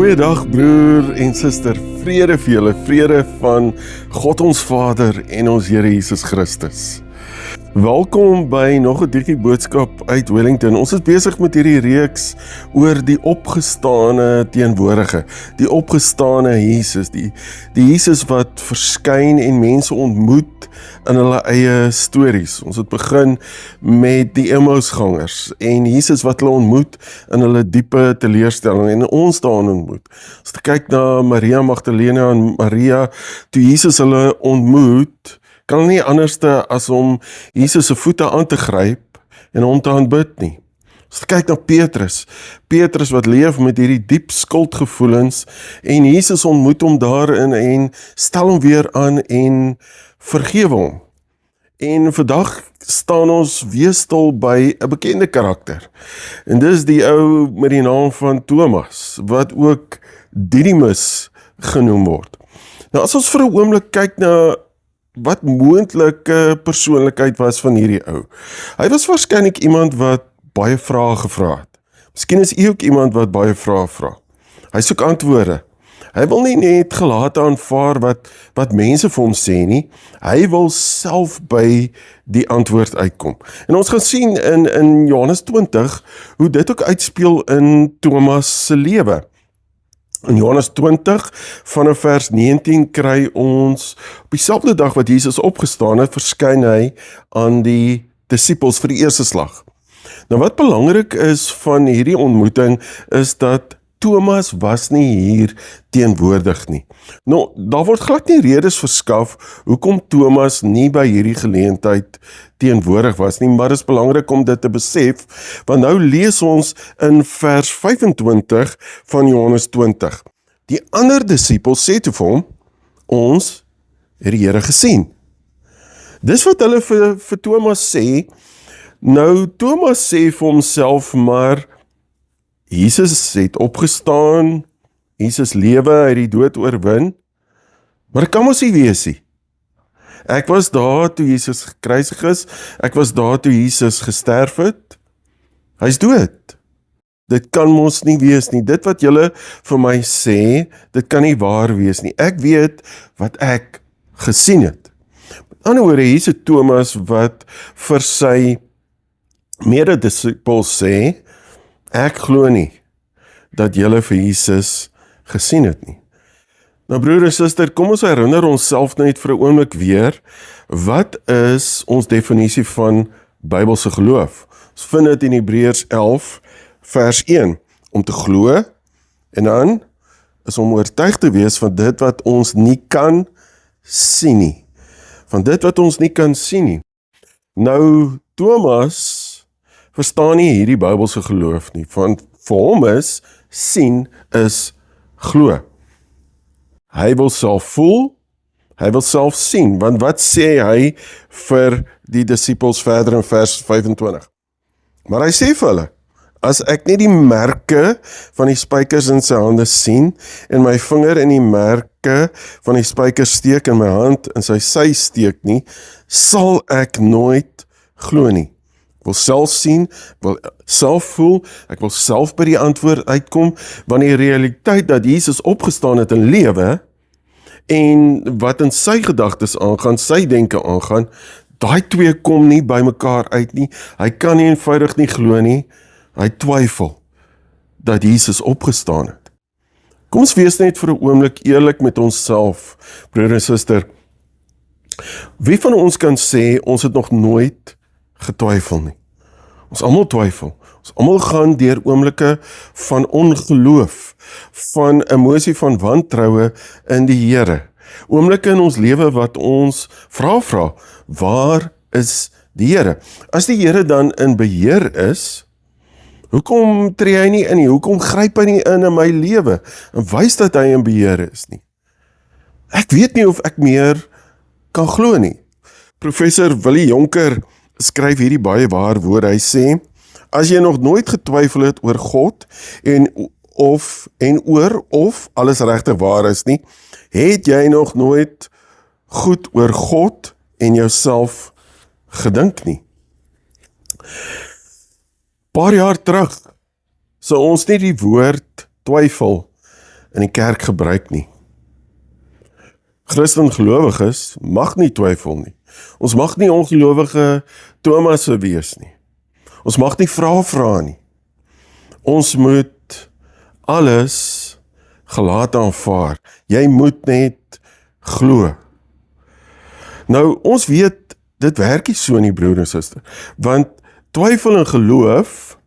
Goeiedag broer en suster, vrede vir julle, vrede van God ons Vader en ons Here Jesus Christus. Welkom by nog 'n dikkie boodskap uit Wellington. Ons is besig met hierdie reeks oor die opgestane teenwoordige, die opgestane Jesus, die Jesus wat verskyn en mense ontmoet in hulle eie stories. Ons het begin met die Emmausgangers en Jesus wat hulle ontmoet in hulle diepe teleurstelling en ons daarin ontmoet. As jy kyk na Maria Magdalena en Maria, toe Jesus hulle ontmoet, kan nie anderste as om Jesus se voete aan te gryp en hom te aanbid nie. As jy kyk na Petrus wat leef met hierdie diep skuldgevoelens en Jesus ontmoet hom daarin en stel hom weer aan en vergewe hom. En vandag staan ons weer stil by 'n bekende karakter. En dis die ou met die naam van Thomas, wat ook Didymus genoem word. Nou as ons vir 'n oomblik kyk na wat moontlike persoonlikheid was van hierdie ou. Hy was waarskynlik iemand wat baie vrae gevra het. Miskien is hy ook iemand wat baie vrae vra. Hy soek antwoorde. Hy wil nie net gelate aanvaar wat mense vir hom sê nie. Hy wil self by die antwoord uitkom. En ons gaan sien in Johannes 20 hoe dit ook uitspeel in Thomas se lewe. In Johannes 20 vanaf vers 19 kry ons op dieselfde dag wat Jesus opgestaan het, verskyn hy aan die disippels vir die eerste slag. Nou wat belangrik is van hierdie ontmoeting is dat Thomas was nie hier teenwoordig nie. Nou, daar word glad nie redes verskaf hoekom Thomas nie by hierdie geleentheid teenwoordig was nie, maar dit is belangrik om dit te besef, want nou lees ons in vers 25 van Johannes 20. Die ander disippels sê toe vir hom, ons het die Here gesien. Dis wat hulle vir Thomas sê. Nou, Thomas sê vir homself, maar Jesus het opgestaan, Jesus lewe, hy het die dood oorwin, maar dit kan mos nie wees nie. Ek was daar toe Jesus gekruisig is, ek was daar toe Jesus gesterf het, hy is dood. Dit kan mos nie wees nie, dit wat julle vir my sê, dit kan nie waar wees nie, ek weet wat ek gesien het. Met ander woorde, hier is Thomas wat vir sy mededisippels sê, ek glo nie dat julle vir Jesus gesien het nie. Nou broer en suster, kom ons herinner onsself net vir 'n oomblik weer, wat is ons definisie van Bybelse geloof? Ons vind dit in Hebreërs 11 vers 1, om te glo en dan is om oortuig te wees van dit wat ons nie kan sien nie. Van dit wat ons nie kan sien nie. Nou Thomas verstaan nie hierdie Bybelse geloof nie, want vir hom is, sien is glo. Hy wil self voel, hy wil self sien, want wat sê hy vir die disippels verder in vers 25? Maar hy sê vir hulle, as ek nie die merke van die spykers in sy hande sien, en my vinger in die merke van die spykers steek in my hand, en sy sy steek nie, sal ek nooit glo nie. Ek wil self sien, ek wil self voel, ek wil self by die antwoord uitkom, want die realiteit dat Jesus opgestaan het in lewe, en wat in sy gedagtes aangaan, sy denke aangaan, daai twee kom nie by mekaar uit nie, hy kan nie eenvoudig nie glo nie, hy twyfel dat Jesus opgestaan het. Kom ons wees net vir 'n oomblik eerlik met onsself, broer en suster. Wie van ons kan sê, ons het nog nooit getwyfel nie? Ons almal twyfel. Ons almal gaan deur oomblikke van ongeloof, van emosie van wantroue in die Here. Oomblikke in ons lewe wat ons vra, waar is die Here? As die Here dan in beheer is, hoekom tree hy nie in nie? Hoekom gryp hy nie in my lewe en wys dat hy in beheer is nie? Ek weet nie of ek meer kan glo nie. Professor Willie Jonker skryf hierdie baie waar woord. Hy sê, as jy nog nooit getwyfel het oor God en oor of alles regtig waar is nie, het jy nog nooit goed oor God en jouself gedink nie. Paar jaar terug sou ons nie die woord twyfel in die kerk gebruik nie. Christen gelowiges mag nie twyfel nie. Ons mag nie ongelowige Thomasse wees nie. Ons mag nie vra nie. Ons moet alles gelaat aanvaar. Jy moet net glo. Nou, ons weet, dit werk nie so nie, broer en suster, want twyfel en geloof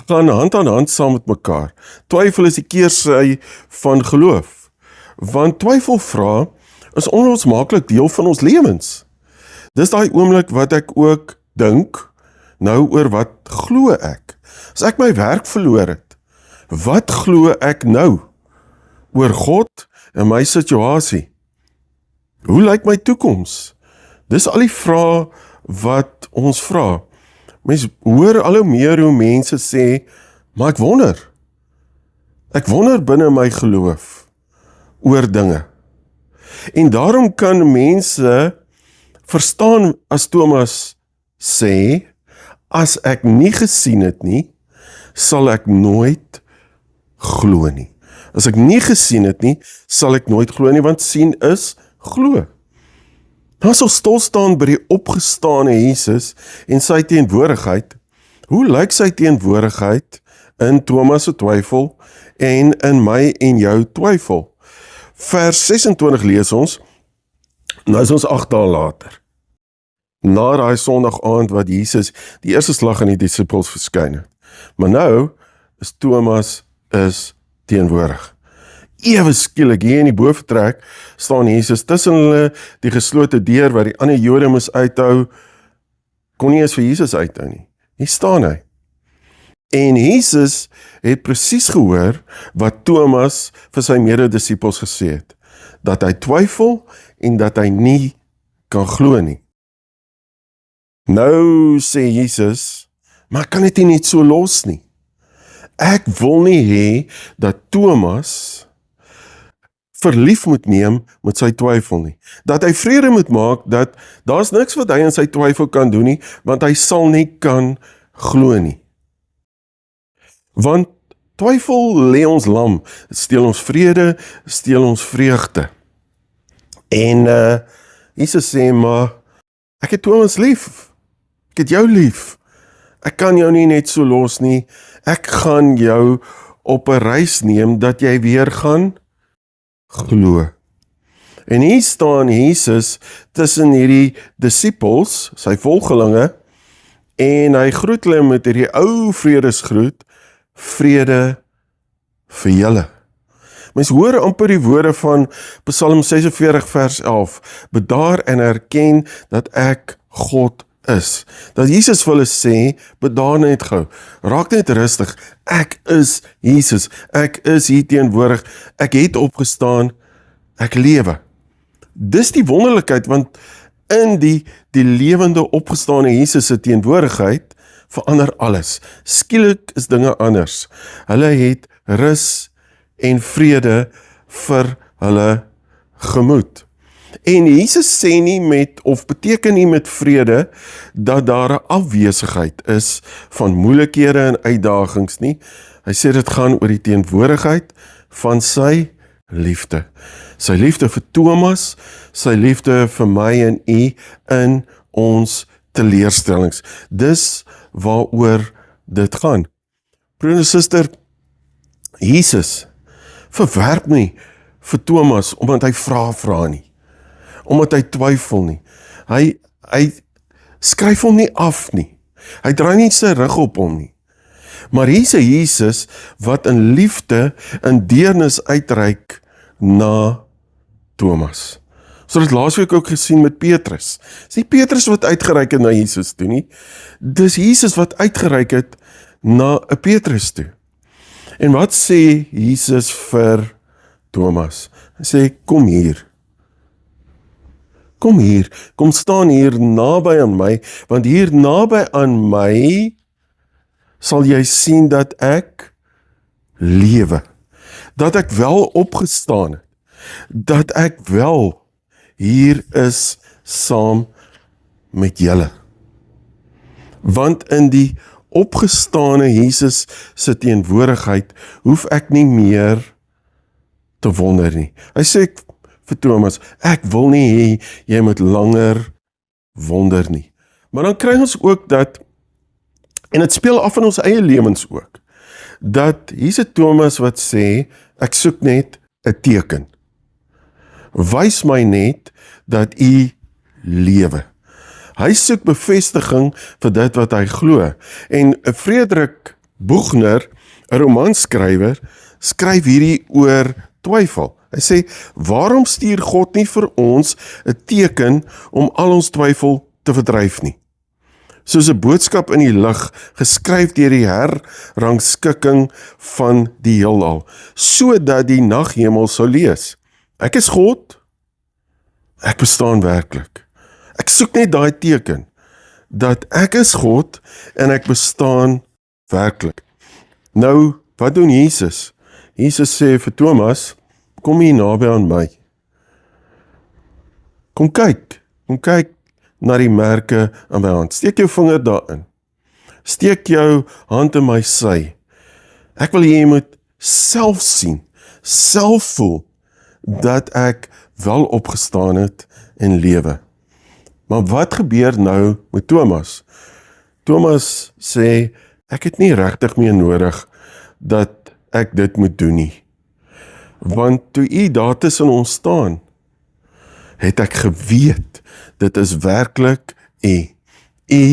gaan hand aan hand saam met mekaar. Twyfel is die keersy van geloof, want twyfelvrae is onlosmaaklik deel van ons lewens. Dis daai oomblik wat ek ook dink, nou oor wat glo ek? As ek my werk verloor het, wat glo ek nou oor God en my situasie? Hoe lyk my toekoms? Dis al die vrae wat ons vra. Mens hoor al hoe meer hoe mense sê, maar ek wonder. Ek wonder binne my geloof oor dinge. En daarom kan mense verstaan as Thomas sê, as ek nie gesien het nie, sal ek nooit glo nie. As ek nie gesien het nie, sal ek nooit glo nie, want sien is glo. As ons stil staan by die opgestane Jesus en sy teenwoordigheid, hoe lyk sy teenwoordigheid in Thomas se twyfel en in my en jou twyfel? Vers 26 lees ons, nou is ons 8 dae later. Na daai Sondag aand wat Jesus die eerste slag aan die disippels verskyn het. Maar nou is Thomas teenwoordig. Ewe skielik hier in die boventrek staan Jesus tussen hulle, die geslote deur wat die ander Jode moes uithou, kon nie eens vir Jesus uithou nie. Hier staan hy. En Jesus het presies gehoor wat Thomas vir sy mededisippels gesê het, dat hy twyfel en dat hy nie kan glo nie. Nou sê Jesus, maar kan dit nie net so los nie? Ek wil nie hê dat Thomas verlief moet neem met sy twyfel nie. Dat hy vrede moet maak, dat daar's niks wat hy in sy twyfel kan doen nie, want hy sal nie kan glo nie. Want twyfel lê ons lam, steel ons vrede, steel ons vreugde. En Jesus sê, maar ek het Thomas lief, ek het jou lief, ek kan jou nie net so los nie, ek gaan jou op 'n reis neem, dat jy weer gaan glo. En hier staan Jesus tussen hierdie disippels, sy volgelinge, en hy groet hulle met hierdie ou vredesgroet, vrede vir julle. Mens hoor amper die woorde van Psalm 46 vers 11, bedaar en erken dat ek God is. Dat Jesus vir hulle sê, bedaar net gou, raak net rustig, ek is Jesus, ek is hier teenwoordig, ek het opgestaan, ek lewe. Dis die wonderlikheid, want in die lewende opgestane Jesus se teenwoordigheid verander alles. Skielik is dinge anders. Hulle het rus en vrede vir hulle gemoed. En Jesus sê nie met, of beteken nie met vrede, dat daar 'n afwesigheid is van moeilikhede en uitdagings nie. Hy sê dit gaan oor die teenwoordigheid van sy liefde. Sy liefde vir Thomas, sy liefde vir my en u in ons teleurstellings. Dis waaroor dit gaan. Broer en suster, Jesus verwerp nie vir Thomas omdat hy vra nie, omdat hy twyfel nie. Hy skryf hom nie af nie. Hy draai nie sy rug op hom nie. Maar hier is 'n Jesus wat in liefde en deernis uitreik na Thomas. So dit laasweek ook gesien met Petrus. Dis nie Petrus wat uitgereik het na Jesus toe nie. Dis Jesus wat uitgereik het na 'n Petrus toe. En wat sê Jesus vir Thomas? Hy sê, kom hier. Kom hier, kom staan hier naby aan my, want hier naby aan my sal jy sien dat ek lewe. Dat ek wel opgestaan het. Dat ek wel hier is saam met julle. Want in die opgestane Jesus se teenwoordigheid hoef ek nie meer te wonder nie. Hy sê vir Thomas, ek wil nie hê jy moet langer wonder nie. Maar dan kry ons ook dat, en dit speel af in ons eie lewens ook, dat hier's 'n Thomas wat sê, ek soek net 'n teken. Wys my net dat u lewe. Hy soek bevestiging vir dit wat hy glo. En Frederik Buechner, 'n romanskrywer, skryf hierdie oor twyfel. Hy sê, waarom stuur God nie vir ons 'n teken om al ons twyfel te verdryf nie? Soos 'n boodskap in die lig, geskryf deur die herrangskikking van die heelal, sodat die naghemel sou lees. Ek is God, ek bestaan werklik. Ek soek net daai teken, dat ek is God en ek bestaan werklik. Nou, wat doen Jesus? Jesus sê vir Thomas, kom hier naby aan my. Kom kyk na die merke aan my hand. Steek jou vinger daarin. Steek jou hand in my sy. Ek wil jy moet self sien, self voel, dat ek wel opgestaan het en lewe. Maar wat gebeur nou met Thomas? Thomas sê, ek het nie regtig meer nodig dat ek dit moet doen nie. Want toe u daar tussen ons staan, het ek geweet, dit is werklik u. U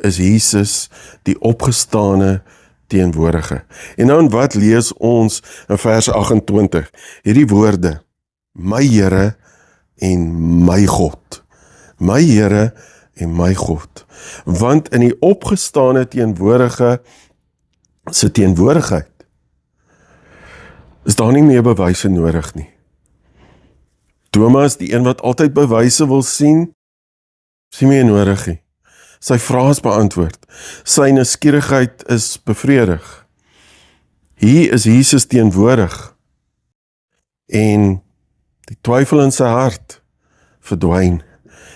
is Jesus, die opgestane teenwoordige. En dan wat lees ons in vers 28? Hierdie woorde, my Here en my God. My Here en my God. Want in die opgestane teenwoordige se teenwoordigheid is daar nie meer bewyse nodig nie. Thomas, die een wat altyd bewyse wil sien, is nie meer nodig nie. Sy vrae is beantwoord. Sy nuuskierigheid is bevredig. Hier is Jesus teenwoordig. En die twyfel in sy hart verdwyn.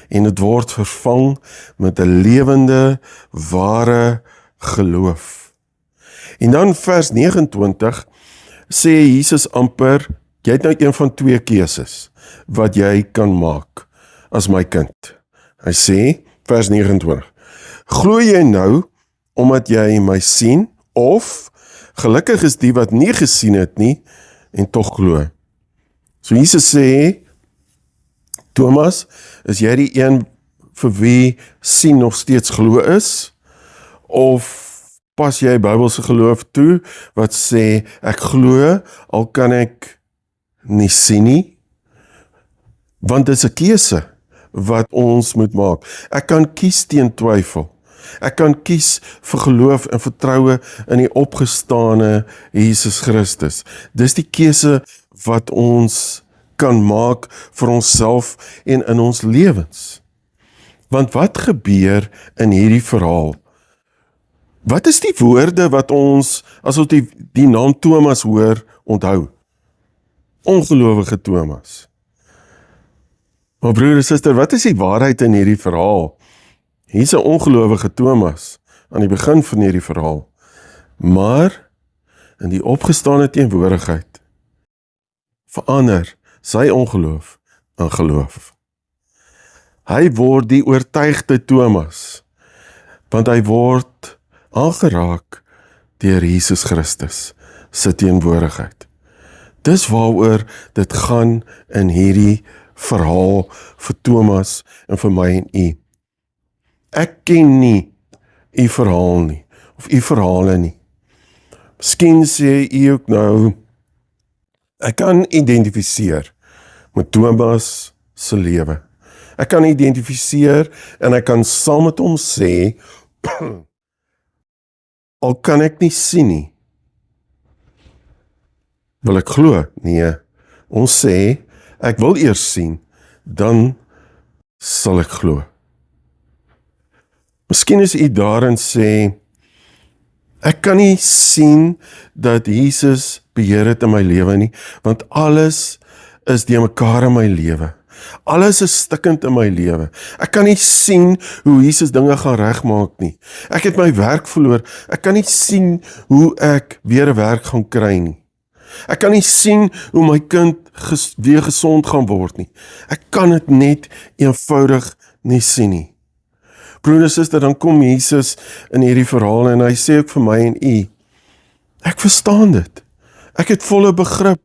En dit word vervang met 'n lewende, ware geloof. En dan vers 29 sê Jesus amper, jy het nou een van twee keuses wat jy kan maak as my kind. Hy sê, vers 29, glo jy nou omdat jy my sien, of gelukkig is die wat nie gesien het nie en tog glo. So Jesus sê, Thomas, is jy die een vir wie sien nog steeds glo is? Of pas jy Bybelse geloof toe, wat sê, ek glo, al kan ek nie sien nie? Want dit is 'n keuse wat ons moet maak. Ek kan kies teen twyfel. Ek kan kies vir geloof en vertroue in die opgestane Jesus Christus. Dis die keuse wat ons kan maak vir onsself en in ons lewens. Want wat gebeur in hierdie verhaal? Wat is die woorde wat ons, as ons die naam Thomas hoor, onthou? Ongelowige Thomas. Maar broer en suster, wat is die waarheid in hierdie verhaal? Hier's 'n ongelowige Thomas aan die begin van hierdie verhaal. Maar in die opgestane teenwoordigheid verander sy ongeloof in geloof. Hy word die oortuigde Thomas, want hy word aangeraak deur Jesus Christus se teenwoordigheid. Dis waaroor dit gaan in hierdie verhaal vir Thomas en vir my en u. Ek ken nie u verhaal nie, of u verhale nie. Miskien sê u ook nou, ek kan identifiseer met Thomas se lewe. Ek kan identifiseer en ek kan saam met hom sê, al kan ek nie sien nie, wil ek glo? Nee, ons sê, ek wil eers sien, dan sal ek glo. Miskien is u daarin sê, ek kan nie sien dat Jesus beheer het in my lewe nie, want alles is die mekaar in my lewe. Alles is stikkend in my lewe. Ek kan nie sien hoe Jesus dinge gaan regmaak nie. Ek het my werk verloor. Ek kan nie sien hoe ek weer 'n werk gaan kry nie. Ek kan nie sien hoe my kind weer gesond gaan word nie. Ek kan dit net eenvoudig nie sien nie. Broer en suster, dan kom Jesus in hierdie verhaal en hy sê ook vir my en u, ek verstaan dit. Ek het volle begrip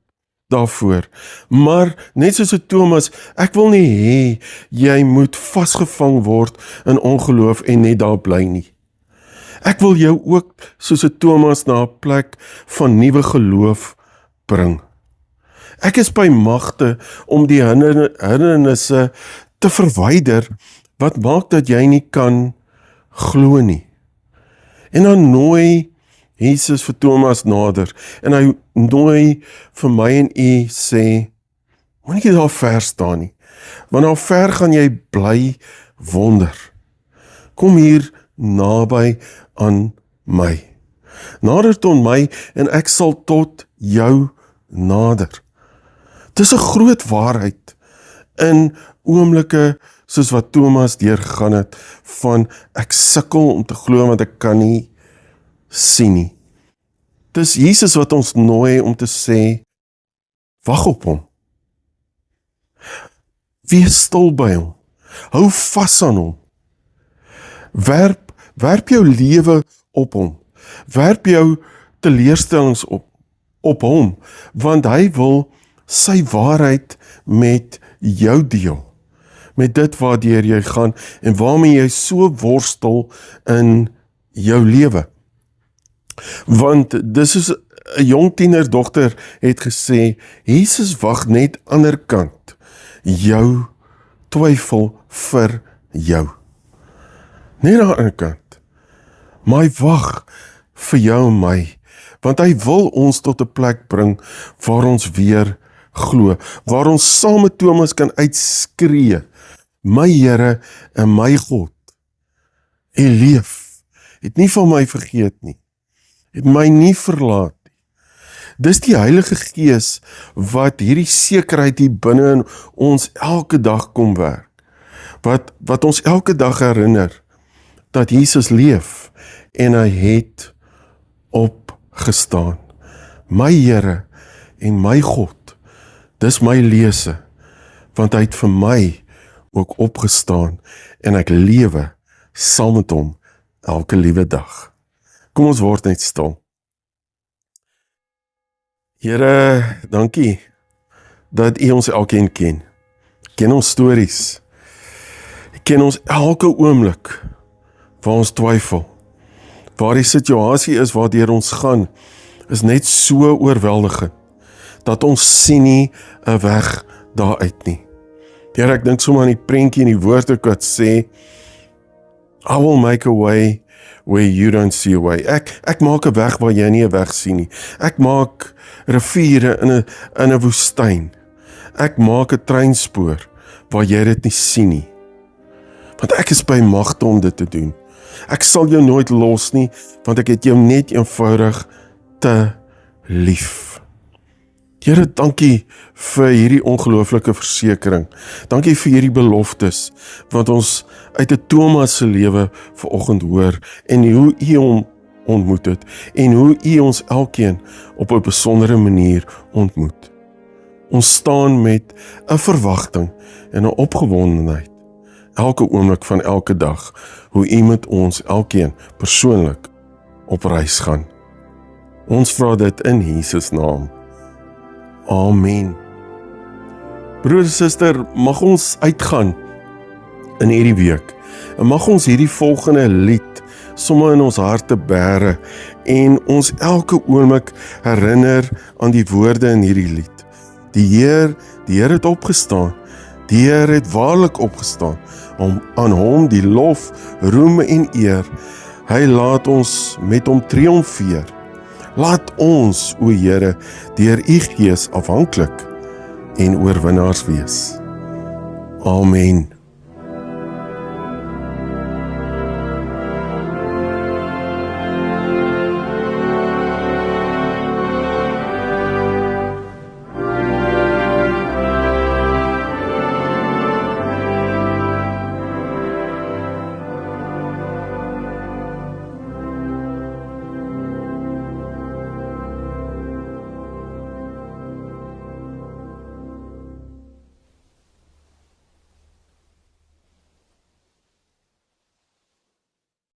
daarvoor. Maar net soos Thomas, ek wil nie hê jy moet vasgevang word in ongeloof en net daar bly nie. Ek wil jou ook soos Thomas na 'n plek van nuwe geloof bring. Ek is by magte om die hindernisse te verwyder wat maak dat jy nie kan glo nie. En dan nooi Jesus vir Thomas nader en hy nooi vir my en u sê, moenie jy daar ver staan nie, want daar ver gaan jy bly wonder. Kom hier naby aan my. Nader tot my en ek sal tot jou nader. Dis 'n groot waarheid in oomblikke soos wat Thomas deurgegaan het van ek sukkel om te glo want ek kan nie sien nie. Dis Jesus wat ons nooi om te sê, wag op hom. Wees stil by hom. Hou vas aan hom. Werp jou lewe op hom. Werp jou teleurstellings op hom, want hy wil sy waarheid met jou deel. Met dit waardeur jy gaan en waarmee jy so worstel in jou lewe. Want dis soos 'n jong tienerdogter het gesê, Jesus wag net anderkant jou twyfel vir jou. Net aan die ander kant. Maar hy wag vir jou en my, want hy wil ons tot 'n plek bring waar ons weer glo, waar ons saam met Thomas kan uitskree, my Here en my God, hy leef, het nie van my vergeet nie, het my nie verlaat nie. Dis die Heilige Gees wat hierdie sekerheid hier binne in ons elke dag kom werk, wat ons elke dag herinner, dat Jesus leef en hy het opgestaan. My Here en my God, dis my lese, want hy het vir my ook opgestaan en ek lewe saam met hom elke liewe dag. Kom ons word net stil. Here, dankie dat U ons elkeen ken. Ken ons stories. Ken ons elke oomblik waar ons twyfel. Waar die situasie is waardeur ons gaan, is net so oorweldigend, dat ons sien nie 'n weg daaruit nie. Here, ek dink sommer aan die prentjie in die woord ook wat sê, I will make a way where you don't see a way. Ek maak 'n weg waar jy nie 'n weg sien nie. Ek maak riviere in 'n woestyn. Ek maak 'n treinspoor waar jy dit nie sien nie. Want ek is by magte om dit te doen. Ek sal jou nooit los nie, want ek het jou net eenvoudig te lief. Here, dankie vir hierdie ongelooflike versekering. Dankie vir hierdie beloftes, wat ons uit 'n Thomas se lewe vanoggend hoor, en hoe U hom ontmoet het, en hoe U ons elkeen op 'n besondere manier ontmoet. Ons staan met 'n verwagting en 'n opgewondenheid, elke oomblik van elke dag, hoe U met ons elkeen persoonlik op reis gaan. Ons vra dit in Jesus naam. Amen. Broer en suster, mag ons uitgaan in hierdie week, en mag ons hierdie volgende lied sommer in ons harte bære, en ons elke oomblik herinner aan die woorde in hierdie lied. Die Heer het opgestaan, die Heer het waarlik opgestaan, om aan hom die lof, roem en eer. Hy laat ons met hom triomfeer. Laat ons, o Here, deur U Gees afhanklik en oorwinnaars wees. Amen.